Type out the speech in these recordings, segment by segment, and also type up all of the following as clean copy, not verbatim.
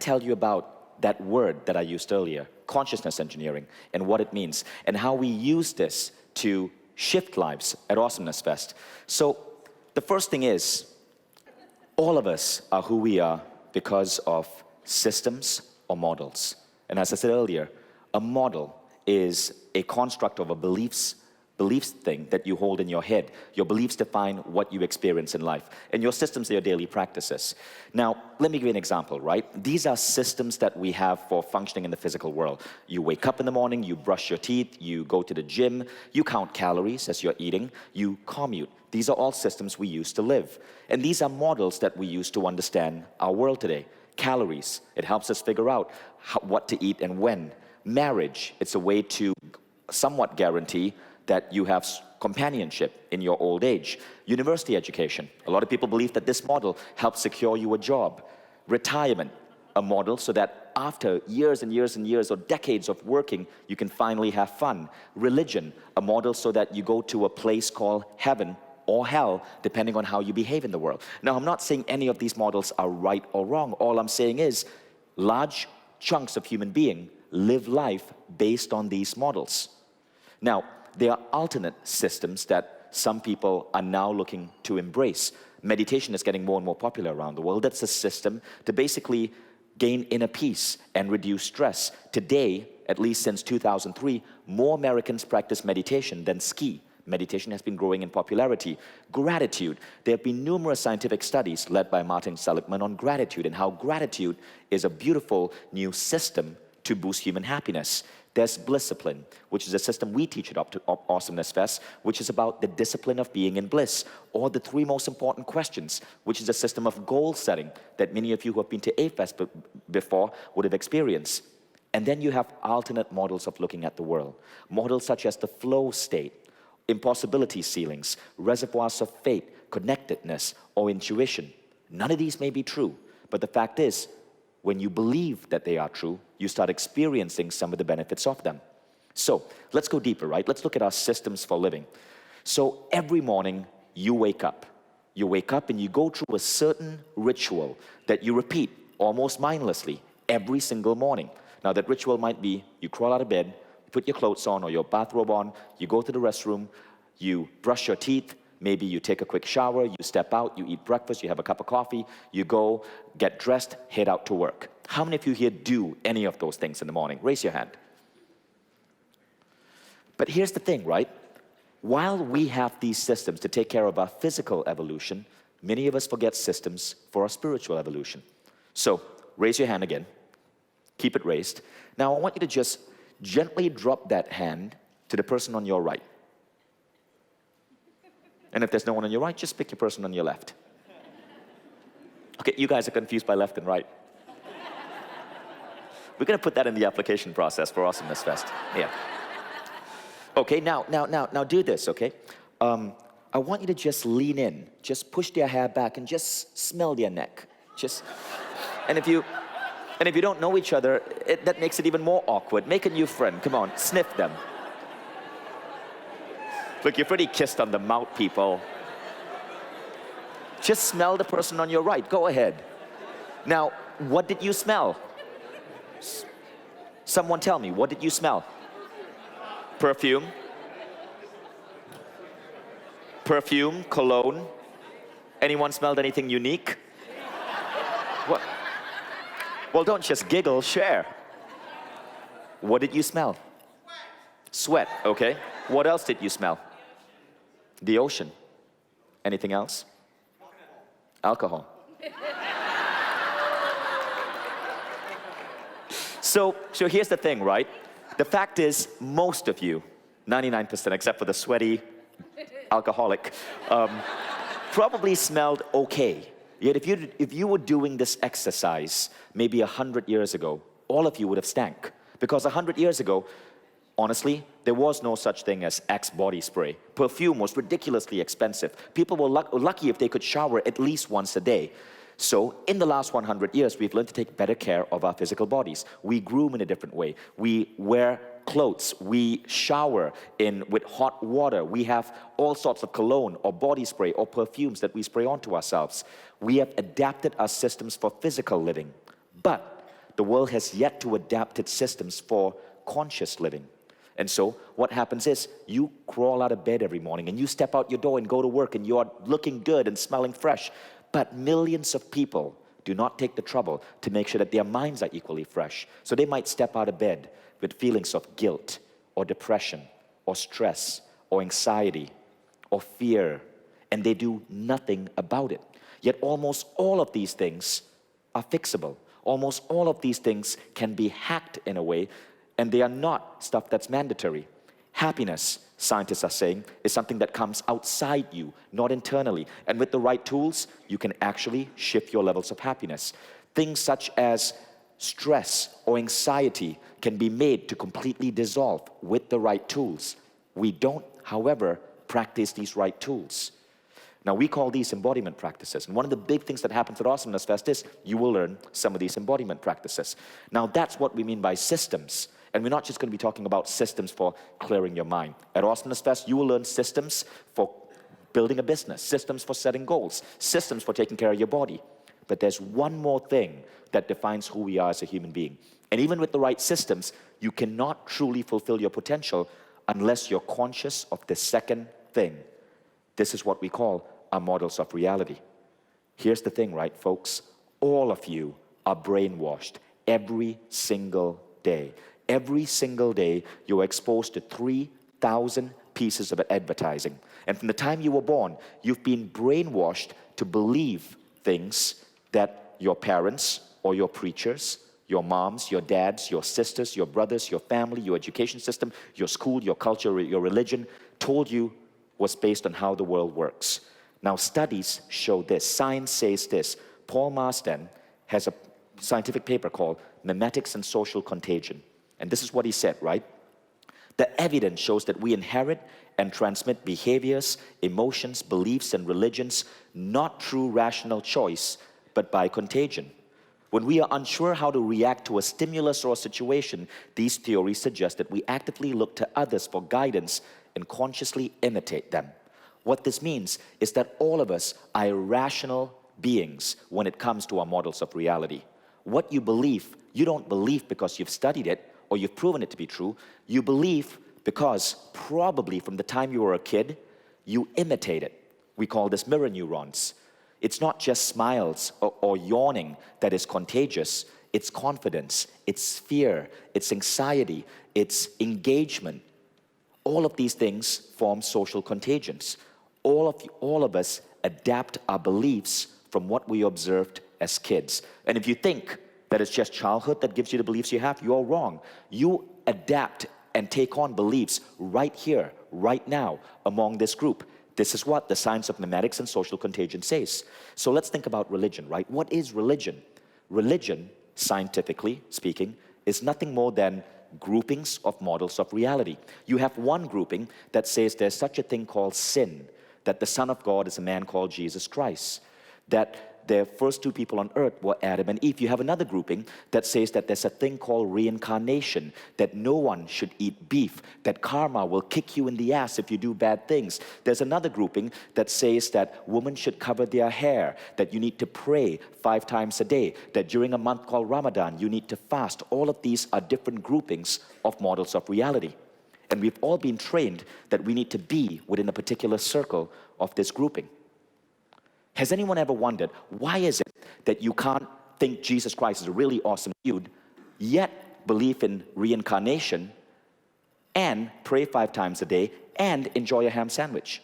tell you about that word that I used earlier, consciousness engineering, and what it means, and how we use this to shift lives at Awesomeness Fest. So the first thing is, all of us are who we are because of systems or models. And as I said earlier, a model is a construct of a beliefs thing that you hold in your head. Your beliefs define what you experience in life. And your systems are your daily practices. Now, let me give you an example, right? These are systems that we have for functioning in the physical world. You wake up in the morning, you brush your teeth, you go to the gym, you count calories as you're eating, you commute. These are all systems we use to live. And these are models that we use to understand our world today. Calories, it helps us figure out what to eat and when. Marriage, it's a way to somewhat guarantee that you have companionship in your old age. University education. A lot of people believe that this model helps secure you a job. Retirement, a model so that after years and years and years or decades of working, you can finally have fun. Religion, a model so that you go to a place called heaven or hell, depending on how you behave in the world. Now, I'm not saying any of these models are right or wrong. All I'm saying is large chunks of human being live life based on these models. Now, there are alternate systems that some people are now looking to embrace. Meditation is getting more and more popular around the world. That's a system to basically gain inner peace and reduce stress. Today, at least since 2003, more Americans practice meditation than ski. Meditation has been growing in popularity. Gratitude. There have been numerous scientific studies led by Martin Seligman on gratitude and how gratitude is a beautiful new system to boost human happiness. There's Blisscipline, which is a system we teach at Awesomeness Fest, which is about the discipline of being in bliss, or the 3 most important questions, which is a system of goal setting that many of you who have been to A-Fest before would have experienced. And then you have alternate models of looking at the world. Models such as the flow state, impossibility ceilings, reservoirs of fate, connectedness, or intuition. None of these may be true, but the fact is, when you believe that they are true, you start experiencing some of the benefits of them. So let's go deeper, right? Let's look at our systems for living. So every morning you wake up. You wake up and you go through a certain ritual that you repeat almost mindlessly every single morning. Now that ritual might be you crawl out of bed, you put your clothes on or your bathrobe on, you go to the restroom, you brush your teeth, maybe you take a quick shower, you step out, you eat breakfast, you have a cup of coffee, you go, get dressed, head out to work. How many of you here do any of those things in the morning? Raise your hand. But here's the thing, right? While we have these systems to take care of our physical evolution, many of us forget systems for our spiritual evolution. So, raise your hand again. Keep it raised. Now, I want you to just gently drop that hand to the person on your right. And if there's no one on your right, just pick your person on your left. Okay, you guys are confused by left and right. We're going to put that in the application process for Awesomeness Fest. Yeah. Okay, now do this, okay? I want you to just lean in. Just push their hair back and just smell their neck. And if you don't know each other, that makes it even more awkward. Make a new friend. Come on, sniff them. Look, you've already kissed on the mouth, people. Just smell the person on your right. Go ahead. Now, what did you smell? Someone tell me, what did you smell? Perfume? Perfume, cologne? Anyone smelled anything unique? What? Well, don't just giggle, share. What did you smell? Sweat, okay. What else did you smell? The ocean. Anything else? Alcohol. So here's the thing, right? The fact is, most of you, 99%, except for the sweaty alcoholic, probably smelled okay. Yet if you were doing this exercise maybe 100 years ago, all of you would have stank. Because 100 years ago, honestly, there was no such thing as Axe body spray. Perfume was ridiculously expensive. People were lucky if they could shower at least once a day. So in the last 100 years, we've learned to take better care of our physical bodies. We groom in a different way. We wear clothes. We shower with hot water. We have all sorts of cologne or body spray or perfumes that we spray onto ourselves. We have adapted our systems for physical living. But the world has yet to adapt its systems for conscious living. And so what happens is you crawl out of bed every morning and you step out your door and go to work and you are looking good and smelling fresh. But millions of people do not take the trouble to make sure that their minds are equally fresh. So they might step out of bed with feelings of guilt or depression or stress or anxiety or fear, and they do nothing about it. Yet almost all of these things are fixable. Almost all of these things can be hacked in a way, and they are not stuff that's mandatory. Happiness, scientists are saying, is something that comes outside you, not internally. And with the right tools, you can actually shift your levels of happiness. Things such as stress or anxiety can be made to completely dissolve with the right tools. We don't, however, practice these right tools. Now, we call these embodiment practices. And one of the big things that happens at Awesomeness Fest is you will learn some of these embodiment practices. Now, that's what we mean by systems. And we're not just going to be talking about systems for clearing your mind. At Awesomeness Fest, you will learn systems for building a business, systems for setting goals, systems for taking care of your body. But there's one more thing that defines who we are as a human being. And even with the right systems, you cannot truly fulfill your potential unless you're conscious of the second thing. This is what we call our models of reality. Here's the thing, right, folks? All of you are brainwashed every single day. Every single day, you're exposed to 3,000 pieces of advertising. And from the time you were born, you've been brainwashed to believe things that your parents or your preachers, your moms, your dads, your sisters, your brothers, your family, your education system, your school, your culture, your religion told you was based on how the world works. Now, studies show this. Science says this. Paul Marsden has a scientific paper called Memetics and Social Contagion. And this is what he said, right? The evidence shows that we inherit and transmit behaviors, emotions, beliefs, and religions not through rational choice, but by contagion. When we are unsure how to react to a stimulus or a situation, these theories suggest that we actively look to others for guidance and consciously imitate them. What this means is that all of us are irrational beings when it comes to our models of reality. What you believe, you don't believe because you've studied it or you've proven it to be true. You believe because probably from the time you were a kid, you imitate it. We call this mirror neurons. It's not just smiles or yawning that is contagious. It's confidence, it's fear, it's anxiety, it's engagement. All of these things form social contagions. All of us adapt our beliefs from what we observed as kids. And if you think that it's just childhood that gives you the beliefs you have, you're wrong. You adapt and take on beliefs right here, right now, among this group. This is what the science of memetics and social contagion says. So let's think about religion, right? What is religion? Religion, scientifically speaking, is nothing more than groupings of models of reality. You have one grouping that says there's such a thing called sin, that the Son of God is a man called Jesus Christ, that the first two people on earth were Adam and Eve. You have another grouping that says that there's a thing called reincarnation, that no one should eat beef, that karma will kick you in the ass if you do bad things. There's another grouping that says that women should cover their hair, that you need to pray 5 times a day, that during a month called Ramadan, you need to fast. All of these are different groupings of models of reality. And we've all been trained that we need to be within a particular circle of this grouping. Has anyone ever wondered, why is it that you can't think Jesus Christ is a really awesome dude, yet believe in reincarnation, and pray 5 times a day, and enjoy a ham sandwich?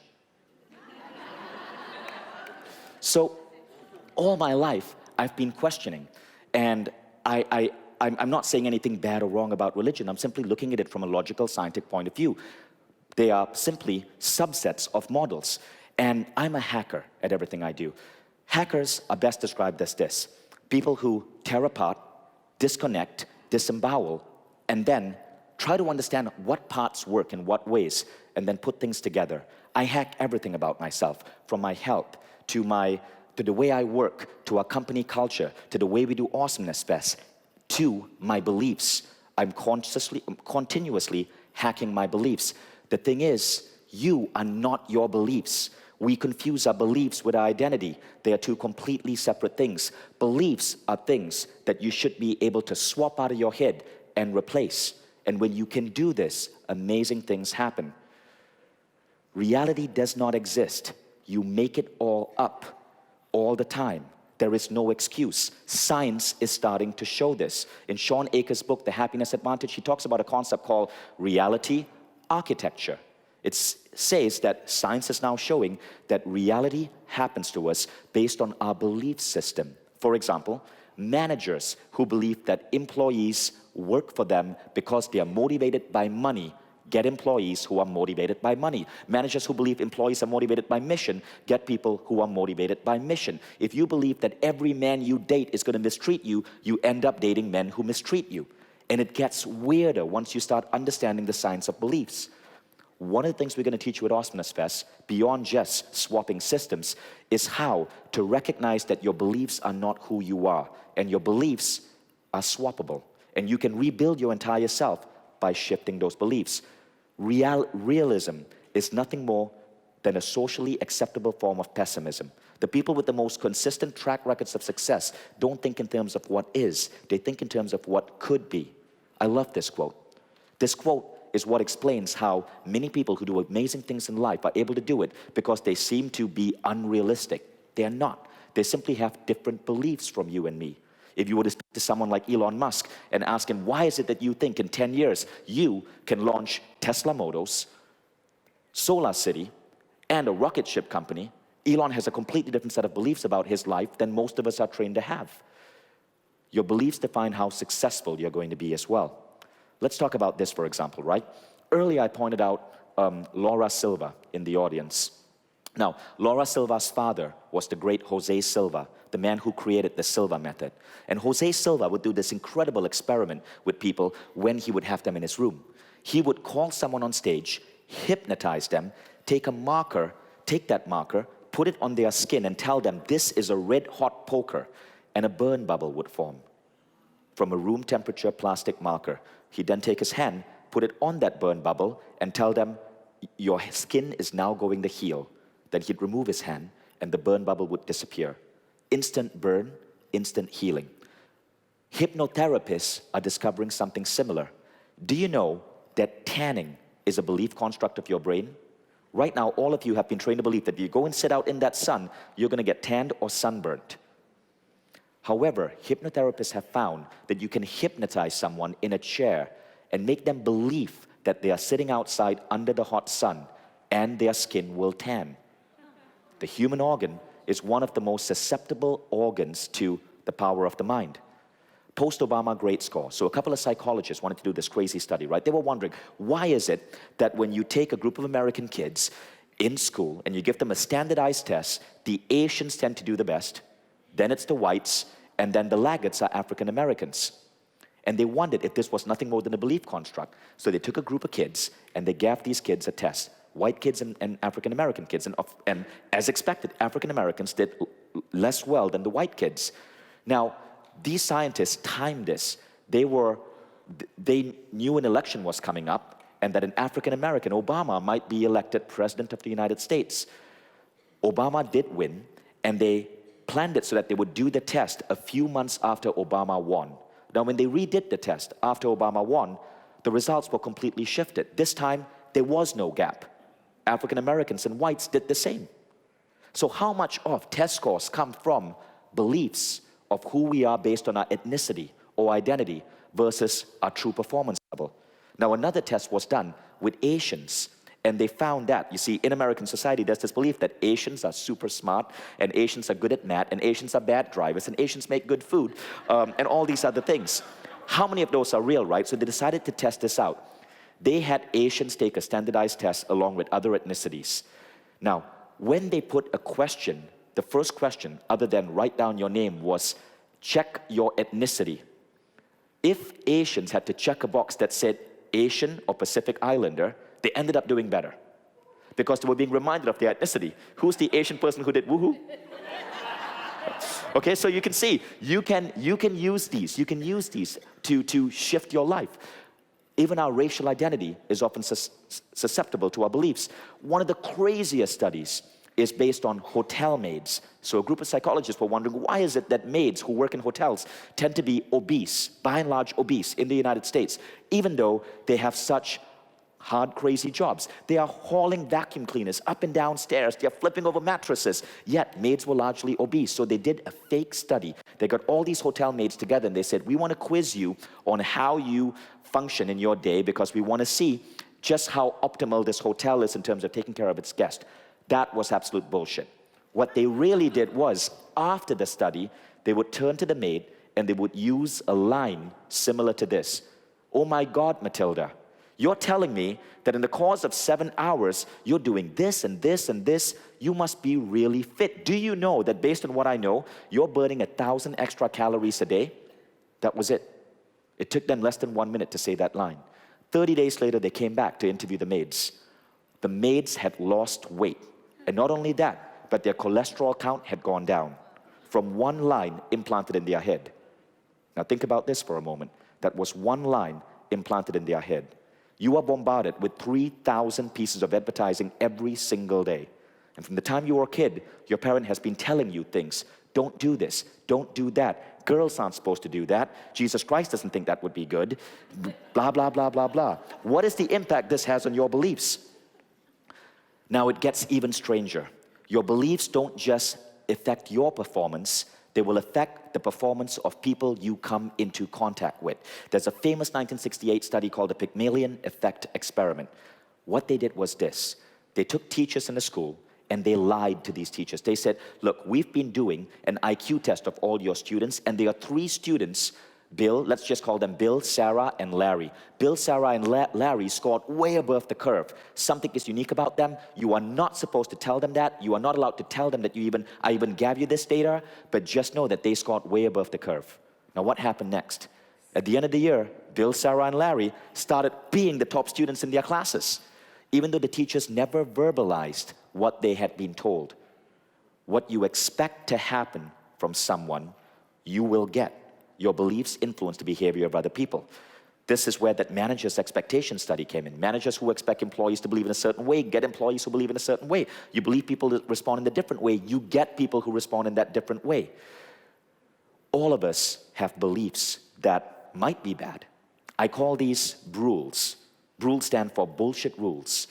So, all my life, I've been questioning, and I'm not saying anything bad or wrong about religion. I'm simply looking at it from a logical, scientific point of view. They are simply subsets of models. And I'm a hacker at everything I do. Hackers are best described as this: people who tear apart, disconnect, disembowel, and then try to understand what parts work in what ways, and then put things together. I hack everything about myself, from my health to the way I work, to our company culture, to the way we do Awesomeness Fest, to my beliefs. I'm continuously hacking my beliefs. The thing is, you are not your beliefs. We confuse our beliefs with our identity. They are two completely separate things. Beliefs are things that you should be able to swap out of your head and replace. And when you can do this, amazing things happen. Reality does not exist. You make it all up all the time. There is no excuse. Science is starting to show this. In Sean Akers' book, The Happiness Advantage, he talks about a concept called reality architecture. It says that science is now showing that reality happens to us based on our belief system. For example, managers who believe that employees work for them because they are motivated by money get employees who are motivated by money. Managers who believe employees are motivated by mission get people who are motivated by mission. If you believe that every man you date is going to mistreat you, you end up dating men who mistreat you. And it gets weirder once you start understanding the science of beliefs. One of the things we're going to teach you at Awesomeness Fest, beyond just swapping systems, is how to recognize that your beliefs are not who you are, and your beliefs are swappable. And you can rebuild your entire self by shifting those beliefs. Realism is nothing more than a socially acceptable form of pessimism. The people with the most consistent track records of success don't think in terms of what is, they think in terms of what could be. I love this quote. This quote is what explains how many people who do amazing things in life are able to do it because they seem to be unrealistic. They are not. They simply have different beliefs from you and me. If you were to speak to someone like Elon Musk and ask him, why is it that you think in 10 years you can launch Tesla Motors, Solar City, and a rocket ship company, Elon has a completely different set of beliefs about his life than most of us are trained to have. Your beliefs define how successful you're going to be as well. Let's talk about this, for example, right? Earlier I pointed out Laura Silva in the audience. Now, Laura Silva's father was the great Jose Silva, the man who created the Silva method. And Jose Silva would do this incredible experiment with people when he would have them in his room. He would call someone on stage, hypnotize them, take that marker, put it on their skin and tell them this is a red hot poker, and a burn bubble would form from a room temperature plastic marker. He'd then take his hand, put it on that burn bubble, and tell them your skin is now going to heal. Then he'd remove his hand, and the burn bubble would disappear. Instant burn, instant healing. Hypnotherapists are discovering something similar. Do you know that tanning is a belief construct of your brain? Right now, all of you have been trained to believe that if you go and sit out in that sun, you're going to get tanned or sunburnt. However, hypnotherapists have found that you can hypnotize someone in a chair and make them believe that they are sitting outside under the hot sun and their skin will tan. The human organ is one of the most susceptible organs to the power of the mind. Post-Obama great score. So a couple of psychologists wanted to do this crazy study, right? They were wondering, why is it that when you take a group of American kids in school and you give them a standardized test, the Asians tend to do the best, then it's the whites, and then the laggards are African Americans. And they wondered if this was nothing more than a belief construct. So they took a group of kids and they gave these kids a test. White kids and African American kids. And as expected, African Americans did less well than the white kids. Now, these scientists timed this. They knew an election was coming up and that an African American, Obama, might be elected president of the United States. Obama did win, and they planned it so that they would do the test a few months after Obama won. Now, when they redid the test after Obama won, the results were completely shifted. This time, there was no gap. African Americans and whites did the same. So how much of test scores come from beliefs of who we are based on our ethnicity or identity versus our true performance level? Now, another test was done with Asians, and they found that, you see, in American society, there's this belief that Asians are super smart, and Asians are good at math, and Asians are bad drivers, and Asians make good food, and all these other things. How many of those are real, right? So they decided to test this out. They had Asians take a standardized test along with other ethnicities. Now, when they put a question, the first question, other than write down your name, was check your ethnicity. If Asians had to check a box that said Asian or Pacific Islander, they ended up doing better because they were being reminded of their ethnicity. Who's the Asian person who did woohoo? Okay, so you can see, you can use these to shift your life. Even our racial identity is often susceptible to our beliefs. One of the craziest studies is based on hotel maids. So a group of psychologists were wondering, why is it that maids who work in hotels tend to be obese, by and large obese, in the United States, even though they have such hard, crazy jobs? They are hauling vacuum cleaners up and down stairs. They are flipping over mattresses. Yet maids were largely obese. So they did a fake study. They got all these hotel maids together and they said, we want to quiz you on how you function in your day because we want to see just how optimal this hotel is in terms of taking care of its guests. That was absolute bullshit. What they really did was, after the study, they would turn to the maid and they would use a line similar to this. Oh my God, Matilda, you're telling me that in the course of 7 hours, you're doing this and this and this. You must be really fit. Do you know that based on what I know, you're burning 1,000 extra calories a day? That was it. It took them less than 1 minute to say that line. 30 days later, they came back to interview the maids. The maids had lost weight. And not only that, but their cholesterol count had gone down from one line implanted in their head. Now think about this for a moment. That was one line implanted in their head. You are bombarded with 3,000 pieces of advertising every single day. And from the time you were a kid, your parent has been telling you things. Don't do this. Don't do that. Girls aren't supposed to do that. Jesus Christ doesn't think that would be good. Blah, blah, blah, blah, blah. What is the impact this has on your beliefs? Now it gets even stranger. Your beliefs don't just affect your performance, they will affect the performance of people you come into contact with. There's a famous 1968 study called the Pygmalion Effect Experiment. What they did was this. They took teachers in the school and they lied to these teachers. They said, look, we've been doing an IQ test of all your students, and there are 3 students, Bill, let's just call them Bill, Sarah, and Larry. Bill, Sarah, and Larry scored way above the curve. Something is unique about them. You are not supposed to tell them that. You are not allowed to tell them that I even gave you this data, but just know that they scored way above the curve. Now what happened next? At the end of the year, Bill, Sarah, and Larry started being the top students in their classes, even though the teachers never verbalized what they had been told. What you expect to happen from someone, you will get. Your beliefs influence the behavior of other people. This is where that manager's expectation study came in. Managers who expect employees to believe in a certain way get employees who believe in a certain way. You believe people that respond in a different way, you get people who respond in that different way. All of us have beliefs that might be bad. I call these rules. Rules stand for bullshit rules.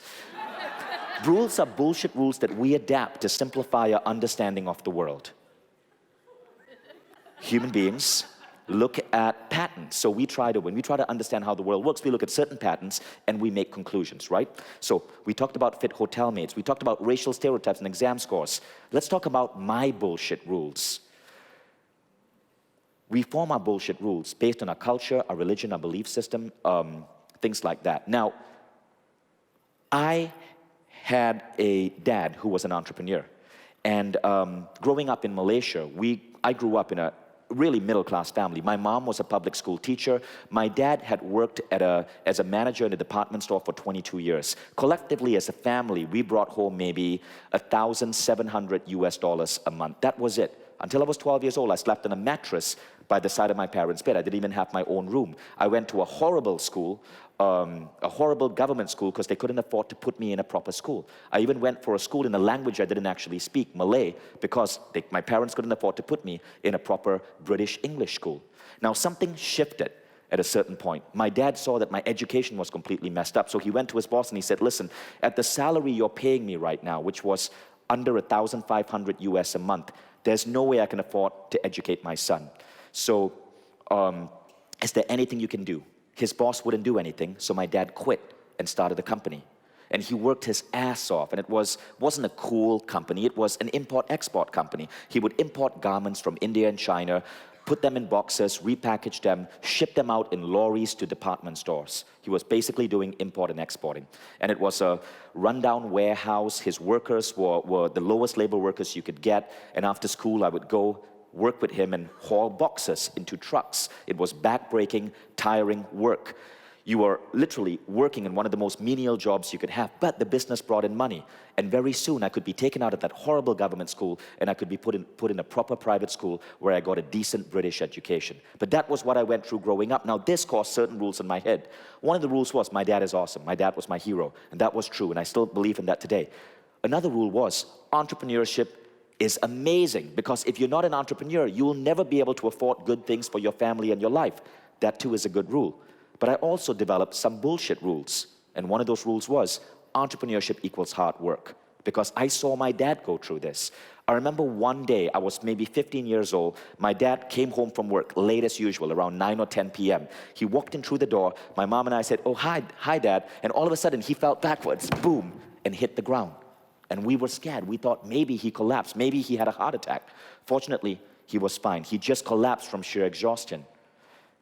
Rules are bullshit rules that we adapt to simplify our understanding of the world. Human beings look at patterns. So when we try to understand how the world works, we look at certain patterns and we make conclusions, right? So we talked about fit hotel maids. We talked about racial stereotypes and exam scores. Let's talk about my bullshit rules. We form our bullshit rules based on our culture, our religion, our belief system, things like that. Now, I had a dad who was an entrepreneur. And growing up in Malaysia, I grew up in a really middle-class family. My mom was a public school teacher. My dad had worked as a manager in a department store for 22 years. Collectively, as a family, we brought home maybe $1,700 a month. That was it. Until I was 12 years old, I slept on a mattress by the side of my parents' bed. I didn't even have my own room. I went to a horrible school, a horrible government school, because they couldn't afford to put me in a proper school. I even went for a school in a language I didn't actually speak, Malay, because my parents couldn't afford to put me in a proper British English school. Now, something shifted at a certain point. My dad saw that my education was completely messed up, so he went to his boss and he said, listen, at the salary you're paying me right now, which was under $1,500 a month, there's no way I can afford to educate my son. So, is there anything you can do? His boss wouldn't do anything, so my dad quit and started a company. And he worked his ass off, and it wasn't a cool company, it was an import-export company. He would import garments from India and China, put them in boxes, repackage them, ship them out in lorries to department stores. He was basically doing import and exporting. And it was a rundown warehouse. His workers were the lowest labor workers you could get. And after school, I would go work with him and haul boxes into trucks. It was back-breaking, tiring work. You were literally working in one of the most menial jobs you could have, but the business brought in money. And very soon, I could be taken out of that horrible government school, and I could be put in a proper private school where I got a decent British education. But that was what I went through growing up. Now, this caused certain rules in my head. One of the rules was, my dad is awesome. My dad was my hero, and that was true, and I still believe in that today. Another rule was entrepreneurship is amazing, because if you're not an entrepreneur, you will never be able to afford good things for your family and your life. That too is a good rule. But I also developed some bullshit rules. And one of those rules was entrepreneurship equals hard work, because I saw my dad go through this. I remember one day, I was maybe 15 years old, my dad came home from work late as usual, around 9 or 10 p.m. He walked in through the door, my mom and I said, "Oh, hi Dad," and all of a sudden he fell backwards, boom, and hit the ground. And we were scared. We thought maybe he collapsed, maybe he had a heart attack. Fortunately, he was fine. He just collapsed from sheer exhaustion.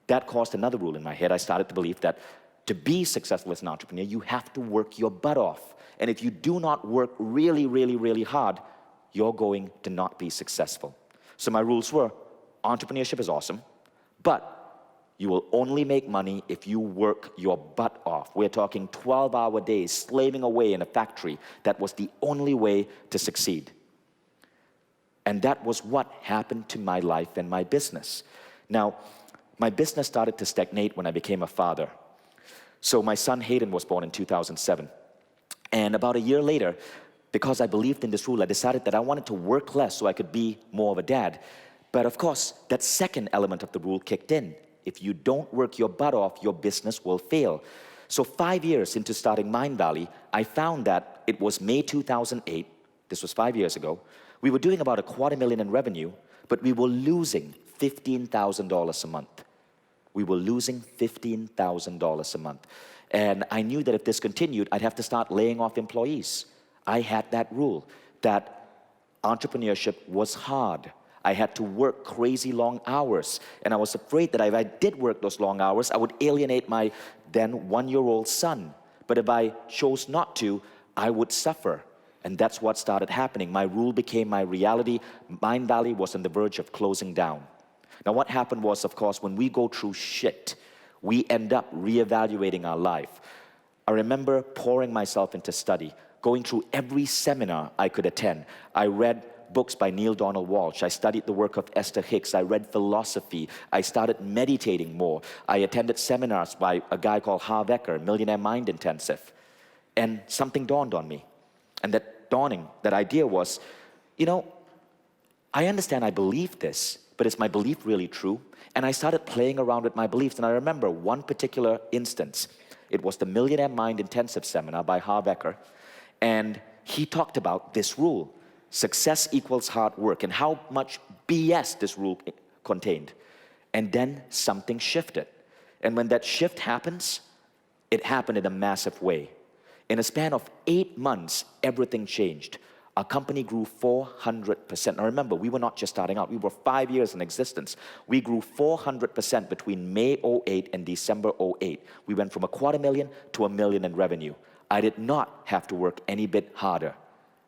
That caused another rule in my head. I started to believe that to be successful as an entrepreneur, you have to work your butt off. And if you do not work really, really, really hard, you're going to not be successful. So my rules were, entrepreneurship is awesome, but you will only make money if you work your butt off. We're talking 12-hour days, slaving away in a factory. That was the only way to succeed. And that was what happened to my life and my business. Now, my business started to stagnate when I became a father. So my son Hayden was born in 2007. And about a year later, because I believed in this rule, I decided that I wanted to work less so I could be more of a dad. But of course, that second element of the rule kicked in. If you don't work your butt off, your business will fail. So 5 years into starting Mindvalley, I found that it was May 2008, this was 5 years ago, we were doing about $250,000 in revenue, but we were losing $15,000 a month. We were losing $15,000 a month. And I knew that if this continued, I'd have to start laying off employees. I had that rule, that entrepreneurship was hard. I had to work crazy long hours. And I was afraid that if I did work those long hours, I would alienate my then one-year-old son. But if I chose not to, I would suffer. And that's what started happening. My rule became my reality. Mindvalley was on the verge of closing down. Now what happened was, of course, when we go through shit, we end up reevaluating our life. I remember pouring myself into study, going through every seminar I could attend. I read books by Neil Donald Walsh. I studied the work of Esther Hicks. I read philosophy. I started meditating more. I attended seminars by a guy called Harv Eker, Millionaire Mind Intensive. And something dawned on me. And that idea was, you know, I understand I believe this, but is my belief really true? And I started playing around with my beliefs. And I remember one particular instance. It was the Millionaire Mind Intensive seminar by Harv Eker. And he talked about this rule. Success equals hard work, and how much BS this rule contained. And then something shifted. And when that shift happens, it happened in a massive way. In a span of 8 months, everything changed. Our company grew 400%. Now remember, we were not just starting out. We were 5 years in existence. We grew 400% between May 08 and December 08. We went from $250,000 to $1 million in revenue. I did not have to work any bit harder.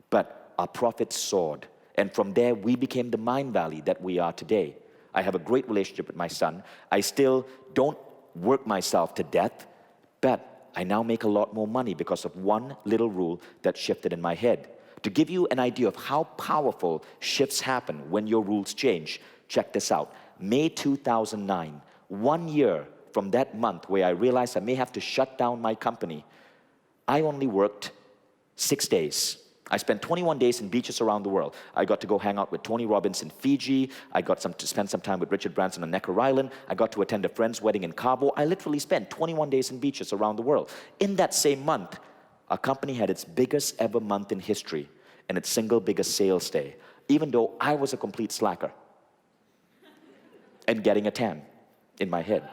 But our profits soared. And from there, we became the Mindvalley that we are today. I have a great relationship with my son. I still don't work myself to death, but I now make a lot more money because of one little rule that shifted in my head. To give you an idea of how powerful shifts happen when your rules change, check this out. May 2009, 1 year from that month where I realized I may have to shut down my company, I only worked 6 days. I spent 21 days in beaches around the world. I got to go hang out with Tony Robbins in Fiji. I got to spend some time with Richard Branson on Necker Island. I got to attend a friend's wedding in Cabo. I literally spent 21 days in beaches around the world. In that same month, our company had its biggest ever month in history and its single biggest sales day, even though I was a complete slacker and getting a tan in my head.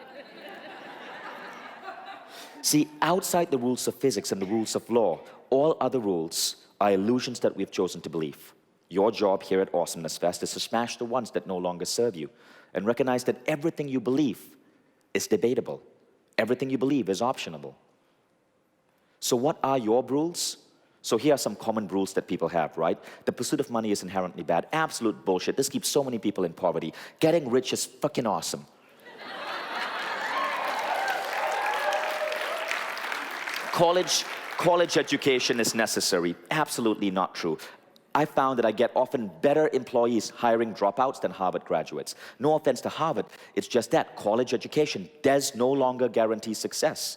See, outside the rules of physics and the rules of law, all other rules are illusions that we've chosen to believe. Your job here at Awesomeness Fest is to smash the ones that no longer serve you and recognize that everything you believe is debatable. Everything you believe is optionable. So what are your rules? So here are some common rules that people have, right? The pursuit of money is inherently bad. Absolute bullshit. This keeps so many people in poverty. Getting rich is fucking awesome. College education is necessary. Absolutely not true. I found that I get often better employees hiring dropouts than Harvard graduates. No offense to Harvard, it's just that college education does no longer guarantee success.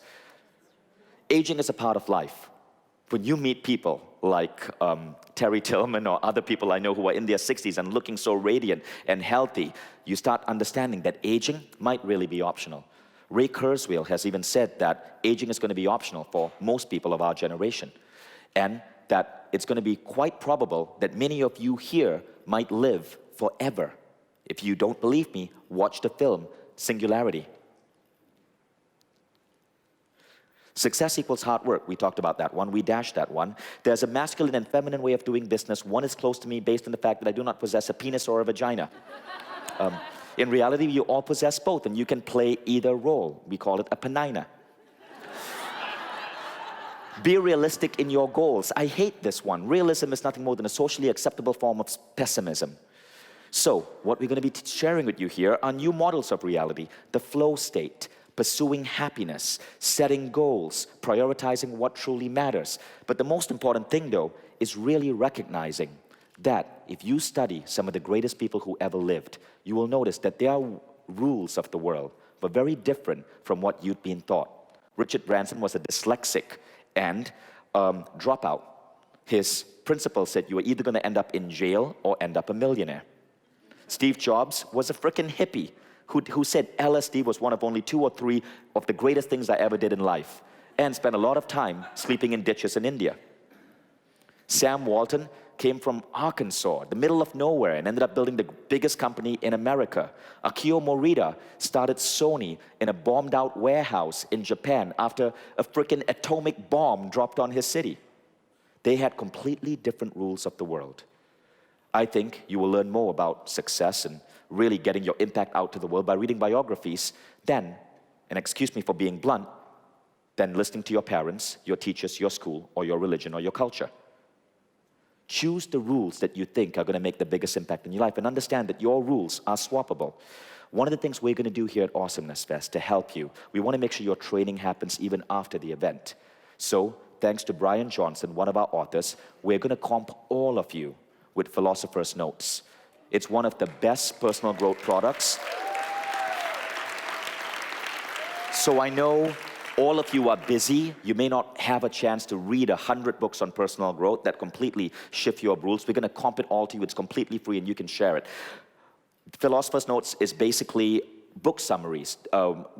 Aging is a part of life. When you meet people like Terry Tillman or other people I know who are in their 60s and looking so radiant and healthy, you start understanding that aging might really be optional. Ray Kurzweil has even said that aging is going to be optional for most people of our generation, and that it's going to be quite probable that many of you here might live forever. If you don't believe me, watch the film Singularity. Success equals hard work. We talked about that one. We dashed that one. There's a masculine and feminine way of doing business. One is close to me based on the fact that I do not possess a penis or a vagina. In reality, you all possess both, and you can play either role. We call it a penina. Be realistic in your goals. I hate this one. Realism is nothing more than a socially acceptable form of pessimism. So, what we're going to be sharing with you here are new models of reality, the flow state, pursuing happiness, setting goals, prioritizing what truly matters. But the most important thing, though, is really recognizing that if you study some of the greatest people who ever lived, you will notice that their rules of the world were very different from what you'd been taught. Richard Branson was a dyslexic and dropout. His principal said you were either going to end up in jail or end up a millionaire. Steve Jobs was a frickin' hippie who said LSD was one of only 2 or 3 of the greatest things I ever did in life, and spent a lot of time sleeping in ditches in India. Sam Walton came from Arkansas, the middle of nowhere, and ended up building the biggest company in America. Akio Morita started Sony in a bombed-out warehouse in Japan after a frickin' atomic bomb dropped on his city. They had completely different rules of the world. I think you will learn more about success and really getting your impact out to the world by reading biographies than, and excuse me for being blunt, than listening to your parents, your teachers, your school, or your religion, or your culture. Choose the rules that you think are going to make the biggest impact in your life, and understand that your rules are swappable. One of the things we're going to do here at Awesomeness Fest to help you, we want to make sure your training happens even after the event. So, thanks to Brian Johnson, one of our authors, we're going to comp all of you with Philosopher's Notes. It's one of the best personal growth products. So I know all of you are busy. You may not have a chance to read 100 books on personal growth that completely shift your rules. We're going to comp it all to you. It's completely free and you can share it. Philosopher's Notes is basically book summaries.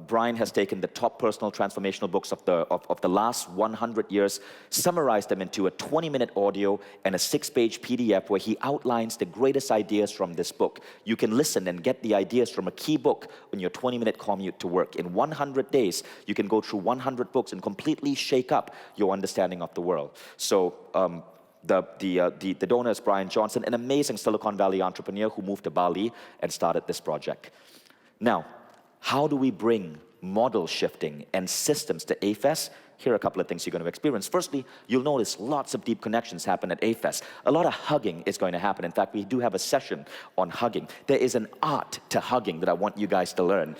Brian has taken the top personal transformational books of the last 100 years, summarized them into a 20-minute audio and a 6-page PDF where he outlines the greatest ideas from this book. You can listen and get the ideas from a key book on your 20-minute commute to work. In 100 days, you can go through 100 books and completely shake up your understanding of the world. So, the donor is Brian Johnson, an amazing Silicon Valley entrepreneur who moved to Bali and started this project. Now, how do we bring model shifting and systems to A-Fest? Here are a couple of things you're going to experience. Firstly, you'll notice lots of deep connections happen at A-Fest. A lot of hugging is going to happen. In fact, we do have a session on hugging. There is an art to hugging that I want you guys to learn.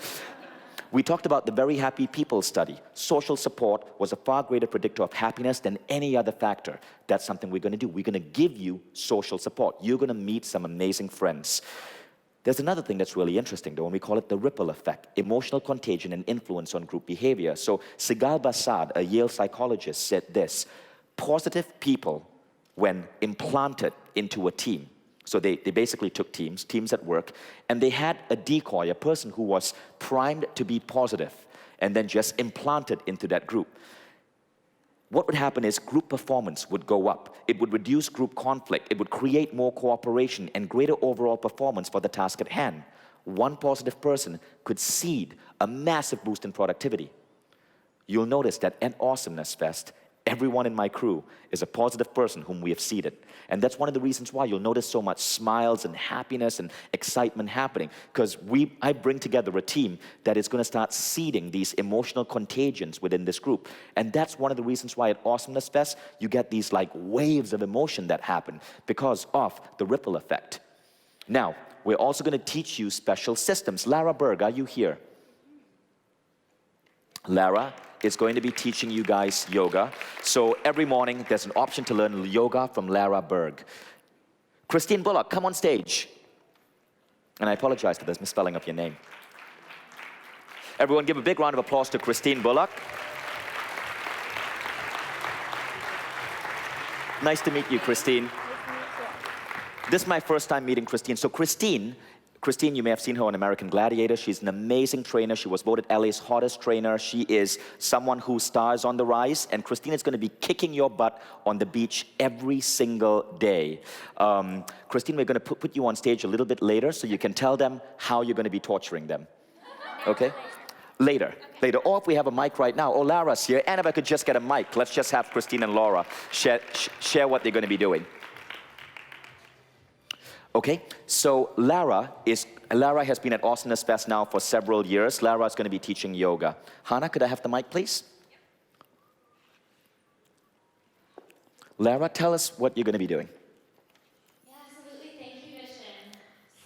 We talked about the Very Happy People study. Social support was a far greater predictor of happiness than any other factor. That's something we're going to do. We're going to give you social support. You're going to meet some amazing friends. There's another thing that's really interesting, though, and we call it the ripple effect, emotional contagion and influence on group behavior. So Sigal Bassad, a Yale psychologist, said this: positive people, when implanted into a team, so they basically took teams at work, and they had a decoy, a person who was primed to be positive, and then just implanted into that group. What would happen is group performance would go up. It would reduce group conflict. It would create more cooperation and greater overall performance for the task at hand. One positive person could seed a massive boost in productivity. You'll notice that at Awesomeness Fest, everyone in my crew is a positive person whom we have seeded. And that's one of the reasons why you'll notice so much smiles and happiness and excitement happening, because I bring together a team that is going to start seeding these emotional contagions within this group. And that's one of the reasons why at Awesomeness Fest, you get these like waves of emotion that happen because of the ripple effect. Now, we're also going to teach you special systems. Lara Berg, are you here? Lara is going to be teaching you guys yoga. So every morning, there's an option to learn yoga from Lara Berg. Christine Bullock, come on stage. And I apologize for this misspelling of your name. Everyone give a big round of applause to Christine Bullock. Nice to meet you, Christine. This is my first time meeting Christine. So Christine, you may have seen her on American Gladiator. She's an amazing trainer. She was voted LA's hottest trainer. She is someone whose star is on the rise. And Christine is going to be kicking your butt on the beach every single day. Christine, we're going to put you on stage a little bit later so you can tell them how you're going to be torturing them. Okay? Later. Or if we have a mic right now. Oh, Lara's here. And if I could just get a mic, let's just have Christine and Laura share what they're going to be doing. Okay, so Lara has been at Awesomeness Fest now for several years. Lara is going to be teaching yoga. Hannah, could I have the mic, please? Lara, tell us what you're going to be doing. Yeah, absolutely. Thank you, Vishen.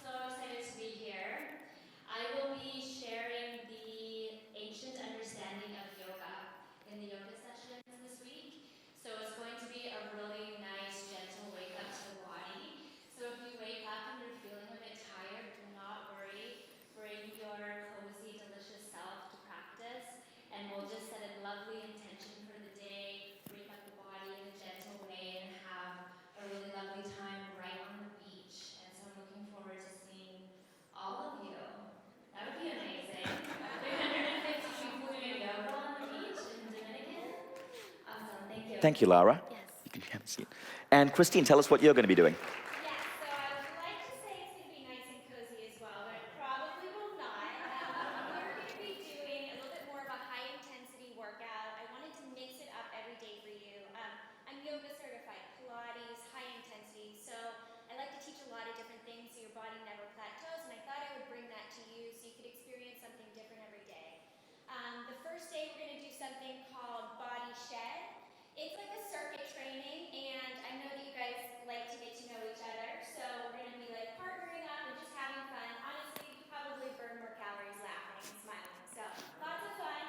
So excited to be here. I will be sharing the ancient understanding of yoga in the yoga sessions this week. So it's going to be a really nice, gentle wake up to the body. So if you wake up and you're feeling a bit tired, do not worry. Bring your cozy, delicious self to practice, and we'll just set a lovely intention for the day, wake up the body in a gentle way, and have a really lovely time right on the beach. And so I'm looking forward to seeing all of you. That would be amazing. 350 people doing yoga on the beach in Dominican. Awesome, thank you. Thank you, Lara. Yes. You can have a seat. And Christine, tell us what you're going to be doing. Yes, so I would like to say it's going to be nice and cozy as well, but it probably will not. We're going to be doing a little bit more of a high-intensity workout. I wanted to mix it up every day for you. I'm yoga certified, Pilates, high intensity, so I like to teach a lot of different things so your body never plateaus, and I thought I would bring that to you so you could experience something different every day. The first day we're going to do something called Body Shed. It's like a circuit training, and I know that you guys like to get to know each other, so we're going to be like partnering up and just having fun. Honestly, you probably burn more calories laughing and smiling, so lots of fun.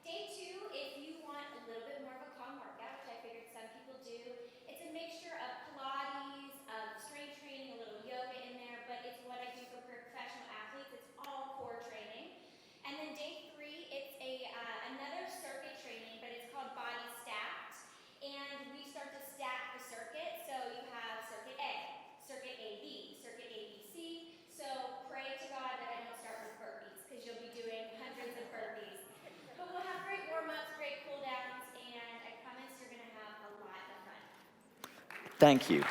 Day 2, if you want a little bit more of a calm workout, which I figured some people do, it's a mixture of Pilates, of strength training, a little yoga in there, but it's what I do for professional athletes. It's all core training. And then day 3, it's another circuit training, but it's called Body Stacked. And we start to stack the circuit. So you have circuit A, circuit AB, circuit ABC. So pray to God that I don't start with burpees, because you'll be doing hundreds of burpees. But we'll have great warm-ups, great cool-downs, and I promise you're going to have a lot of fun. Thank you.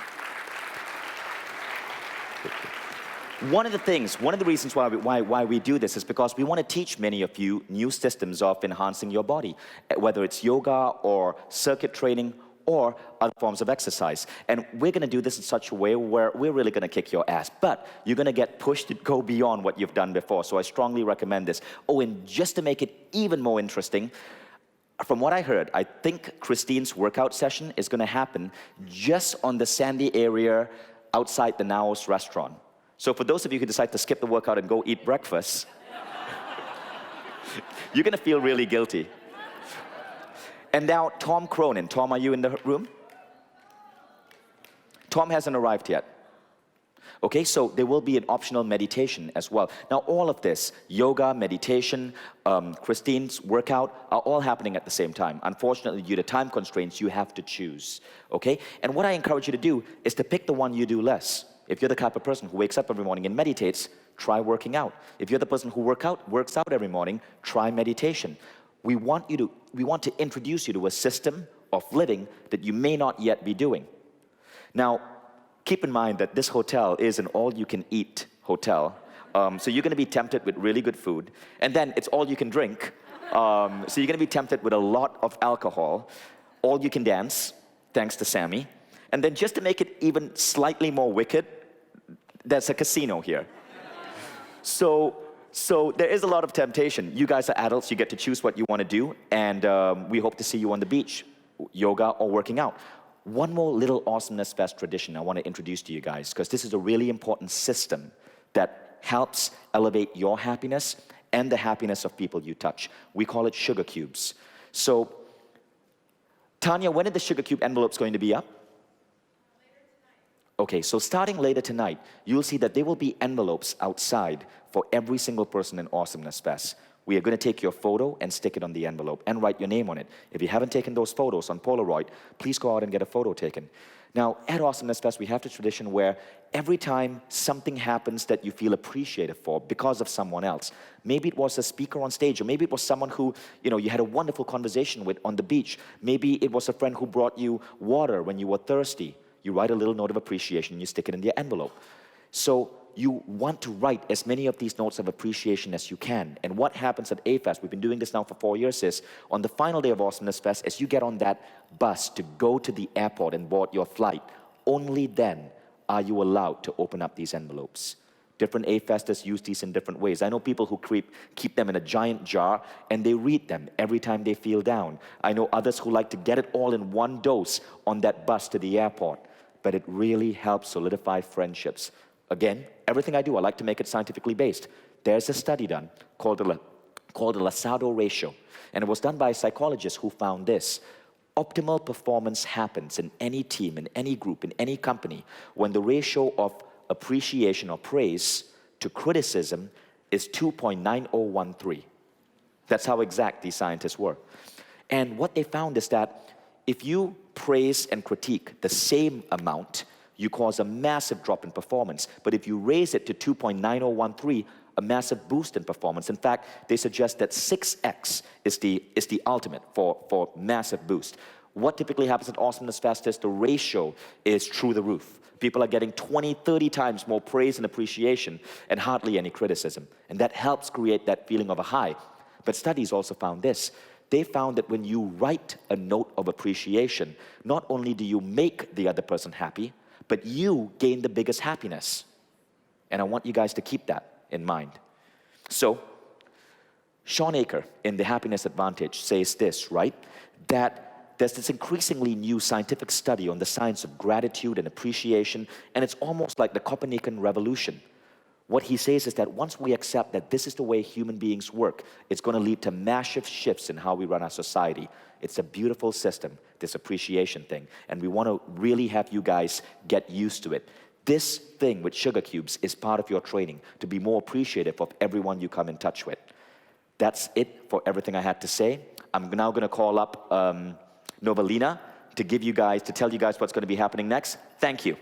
One of the reasons why we do this is because we want to teach many of you new systems of enhancing your body, whether it's yoga or circuit training or other forms of exercise. And we're going to do this in such a way where we're really going to kick your ass, but you're going to get pushed to go beyond what you've done before. So I strongly recommend this. Oh, and just to make it even more interesting, from what I heard, I think Christine's workout session is going to happen just on the sandy area outside the Naos restaurant. So for those of you who decide to skip the workout and go eat breakfast, you're going to feel really guilty. And now, Tom Cronin. Tom, are you in the room? Tom hasn't arrived yet. Okay, so there will be an optional meditation as well. Now, all of this, yoga, meditation, Christine's workout, are all happening at the same time. Unfortunately, due to time constraints, you have to choose. Okay? And what I encourage you to do is to pick the one you do less. If you're the type of person who wakes up every morning and meditates, try working out. If you're the person who works out every morning, try meditation. We want to introduce you to a system of living that you may not yet be doing. Now, keep in mind that this hotel is an all-you-can-eat hotel. So you're going to be tempted with really good food. And then it's all you can drink. So you're going to be tempted with a lot of alcohol. All you can dance, thanks to Sammy. And then just to make it even slightly more wicked, there's a casino here. So there is a lot of temptation. You guys are adults. You get to choose what you want to do. And we hope to see you on the beach, yoga or working out. One more little Awesomeness Fest tradition I want to introduce to you guys, because this is a really important system that helps elevate your happiness and the happiness of people you touch. We call it sugar cubes. So, Tanya, when are the sugar cube envelopes going to be up? Okay, so starting later tonight, you'll see that there will be envelopes outside for every single person in Awesomeness Fest. We are going to take your photo and stick it on the envelope and write your name on it. If you haven't taken those photos on Polaroid, please go out and get a photo taken. Now, at Awesomeness Fest, we have the tradition where every time something happens that you feel appreciated for because of someone else, maybe it was a speaker on stage, or maybe it was someone who, you had a wonderful conversation with on the beach. Maybe it was a friend who brought you water when you were thirsty. You write a little note of appreciation and you stick it in the envelope. So you want to write as many of these notes of appreciation as you can. And what happens at A-Fest, we've been doing this now for 4 years, is on the final day of Awesomeness Fest, as you get on that bus to go to the airport and board your flight, only then are you allowed to open up these envelopes. Different A-Festers use these in different ways. I know people who keep them in a giant jar and they read them every time they feel down. I know others who like to get it all in one dose on that bus to the airport. But it really helps solidify friendships. Again, everything I do, I like to make it scientifically based. There's a study done called the Losado ratio. And it was done by a psychologist who found this. Optimal performance happens in any team, in any group, in any company, when the ratio of appreciation or praise to criticism is 2.9013. That's how exact these scientists were. And what they found is that if you praise and critique the same amount, you cause a massive drop in performance. But if you raise it to 2.9013, a massive boost in performance. In fact, they suggest that 6x is the ultimate for massive boost. What typically happens at Awesomeness Fest is the ratio is through the roof. People are getting 20, 30 times more praise and appreciation and hardly any criticism. And that helps create that feeling of a high. But studies also found this. They found that when you write a note of appreciation, not only do you make the other person happy, but you gain the biggest happiness. And I want you guys to keep that in mind. So, Sean Aker in The Happiness Advantage says this, right? That there's this increasingly new scientific study on the science of gratitude and appreciation, and it's almost like the Copernican revolution. What he says is that once we accept that this is the way human beings work, it's going to lead to massive shifts in how we run our society. It's a beautiful system, this appreciation thing, and we want to really have you guys get used to it. This thing with sugar cubes is part of your training to be more appreciative of everyone you come in touch with. That's it for everything I had to say. I'm now going to call up Novalina to tell you guys what's going to be happening next. Thank you.